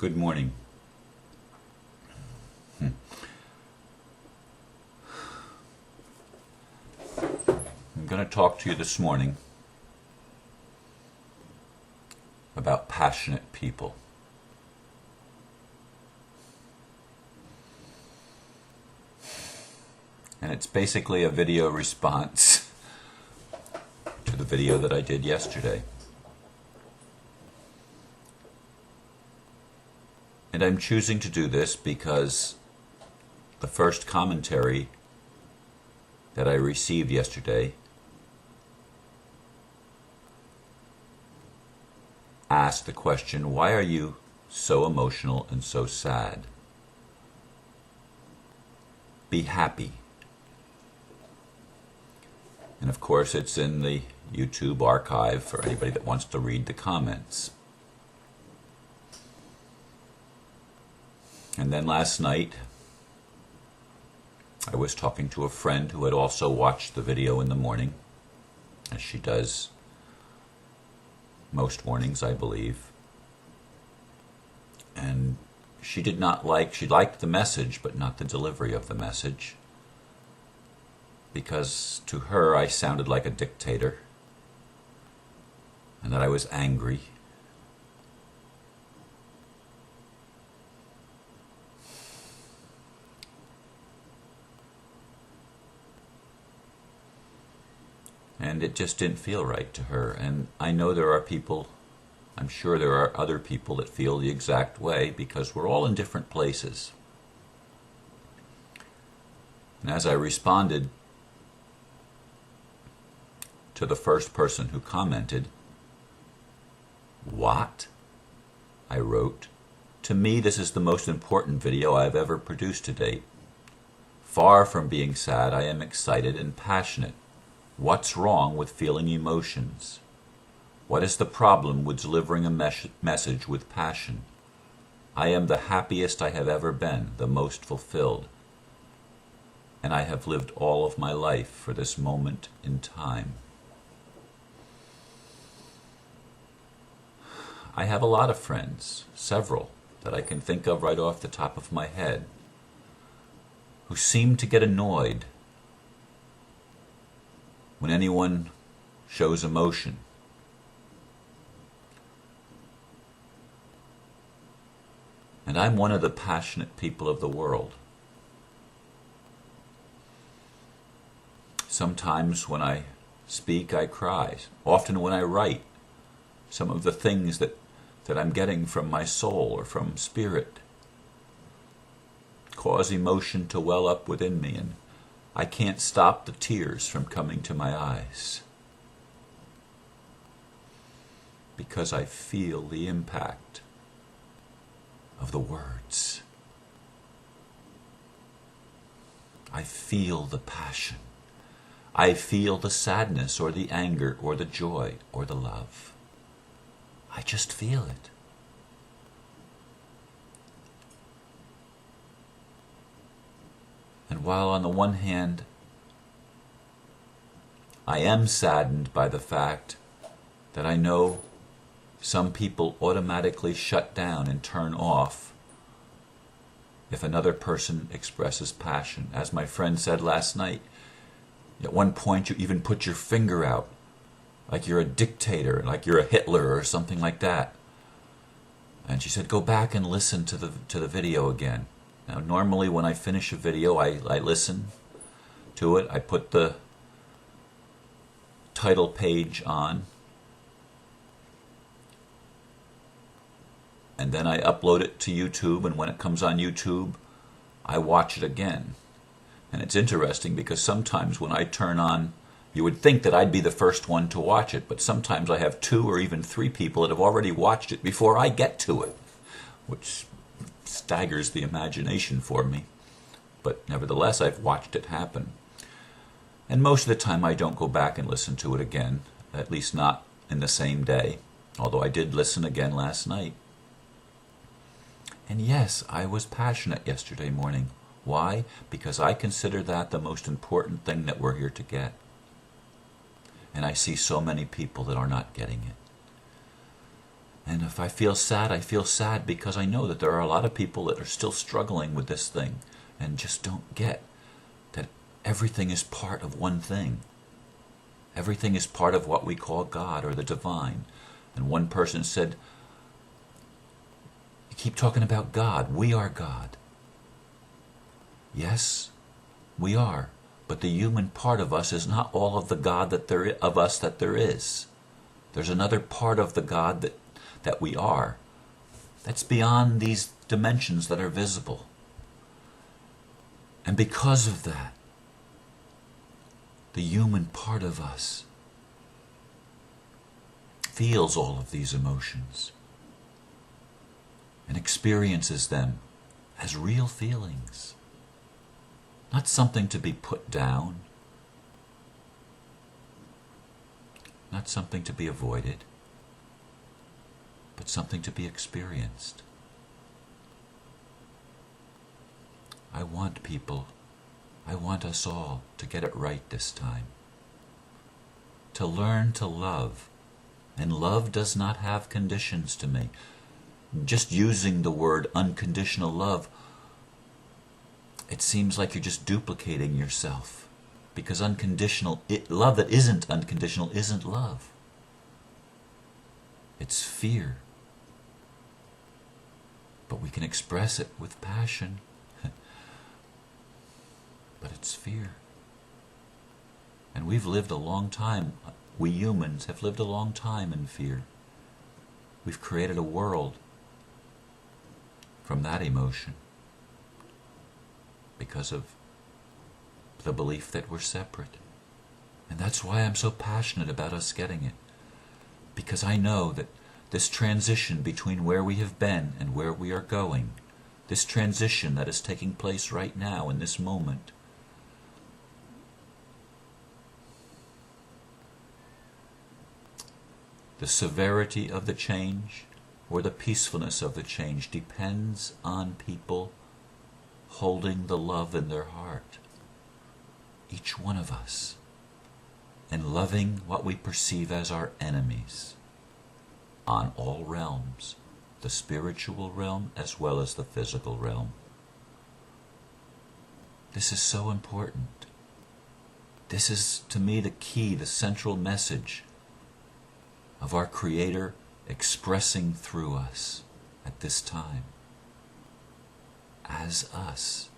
Good morning. I'm going to talk to you this morning about passionate people. And it's basically a video response to the video that I did yesterday. And I'm choosing to do this because the first commentary that I received yesterday asked the question, why are you so emotional and so sad? Be happy. And of course it's in the YouTube archive for anybody that wants to read the comments. And then last night I was talking to a friend who had also watched the video in the morning, as she does most mornings, I believe. And she liked the message, but not the delivery of the message, because to her I sounded like a dictator, and that I was angry. And it just didn't feel right to her. And I know there are people, I'm sure there are other people that feel the exact way, because we're all in different places. And as I responded to the first person who commented, "What?" I wrote, "To me, this is the most important video I've ever produced to date. Far from being sad, I am excited and passionate. What's wrong with feeling emotions? What is the problem with delivering a message with passion? I am the happiest I have ever been, the most fulfilled. And I have lived all of my life for this moment in time." I have a lot of friends, several, that I can think of right off the top of my head, who seem to get annoyed when anyone shows emotion. And I'm one of the passionate people of the world. Sometimes when I speak, I cry. Often when I write, some of the things that I'm getting from my soul or from spirit cause emotion to well up within me, and I can't stop the tears from coming to my eyes, because I feel the impact of the words. I feel the passion. I feel the sadness or the anger or the joy or the love. I just feel it. And while on the one hand, I am saddened by the fact that I know some people automatically shut down and turn off if another person expresses passion. As my friend said last night, at one point you even put your finger out like you're a dictator, like you're a Hitler or something like that. And she said, go back and listen to the video again. Now, normally when I finish a video, I listen to it. I put the title page on, and then I upload it to YouTube, and when it comes on YouTube, I watch it again. And it's interesting because sometimes when I turn on, you would think that I'd be the first one to watch it, but sometimes I have 2 or even 3 people that have already watched it before I get to it, which staggers the imagination for me. But nevertheless, I've watched it happen. And most of the time I don't go back and listen to it again, at least not in the same day, although I did listen again last night. And yes, I was passionate yesterday morning. Why? Because I consider that the most important thing that we're here to get. And I see so many people that are not getting it. And if I feel sad because I know that there are a lot of people that are still struggling with this thing and just don't get that everything is part of one thing. Everything is part of what we call God or the divine. And one person said, you keep talking about God. We are God. Yes, we are. But the human part of us is not all of the God of us that there is. There's another part of the God that we are. That's beyond these dimensions that are visible. And because of that, the human part of us feels all of these emotions and experiences them as real feelings. Not something to be put down, not something to be avoided, but something to be experienced. I want us all to get it right this time. To learn to love. And love does not have conditions to me. Just using the word unconditional love, it seems like you're just duplicating yourself. Because love that isn't unconditional isn't love. It's fear. But we can express it with passion. But it's fear. And we've lived a long time, we humans have lived a long time in fear. We've created a world from that emotion because of the belief that we're separate. And that's why I'm so passionate about us getting it. Because I know that this transition between where we have been and where we are going, this transition that is taking place right now in this moment, the severity of the change or the peacefulness of the change depends on people holding the love in their heart. Each one of us. And loving what we perceive as our enemies on all realms, the spiritual realm as well as the physical realm. This is so important. This is, to me, the key, the central message of our Creator expressing through us at this time. As us.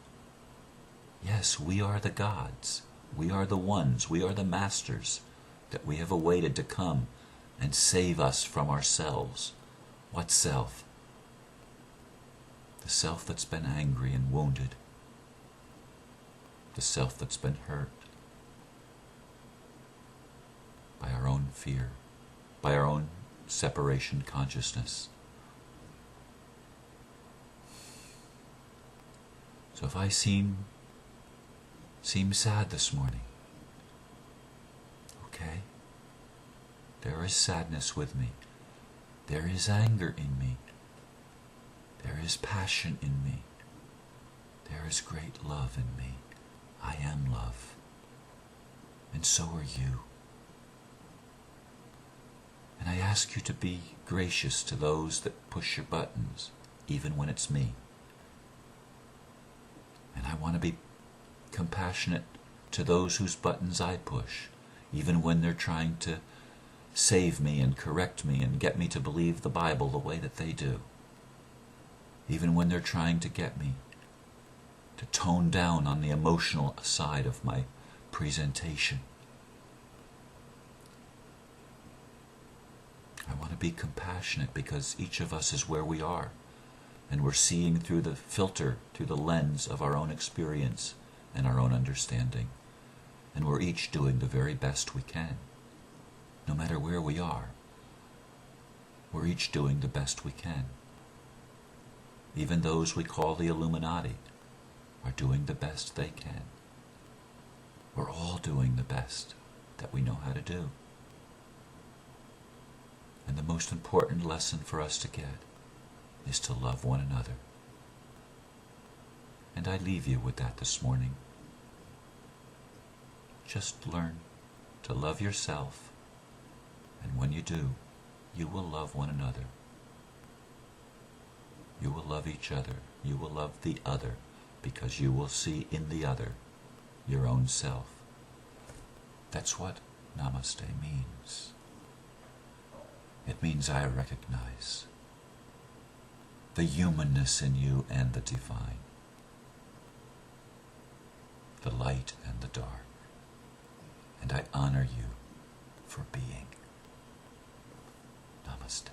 Yes, we are the gods. We are the ones. We are the masters that we have awaited to come and save us from ourselves. What self? The self that's been angry and wounded. The self that's been hurt by our own fear, by our own separation consciousness. So if I seem sad this morning, okay, there is sadness with me. There is anger in me. There is passion in me. There is great love in me. I am love. And so are you. And I ask you to be gracious to those that push your buttons, even when it's me. And I want to be compassionate to those whose buttons I push, even when they're trying to save me and correct me and get me to believe the Bible the way that they do. Even when they're trying to get me to tone down on the emotional side of my presentation. I want to be compassionate because each of us is where we are, and we're seeing through the filter, through the lens of our own experience and our own understanding. And we're each doing the very best we can. No matter where we are, we're each doing the best we can. Even those we call the Illuminati are doing the best they can. We're all doing the best that we know how to do. And the most important lesson for us to get is to love one another. And I leave you with that this morning. Just learn to love yourself, and when you do, you will love one another. You will love each other. You will love the other, because you will see in the other your own self. That's what Namaste means. It means I recognize the humanness in you and the divine, the light and the dark, and I honor you for being. Namaste.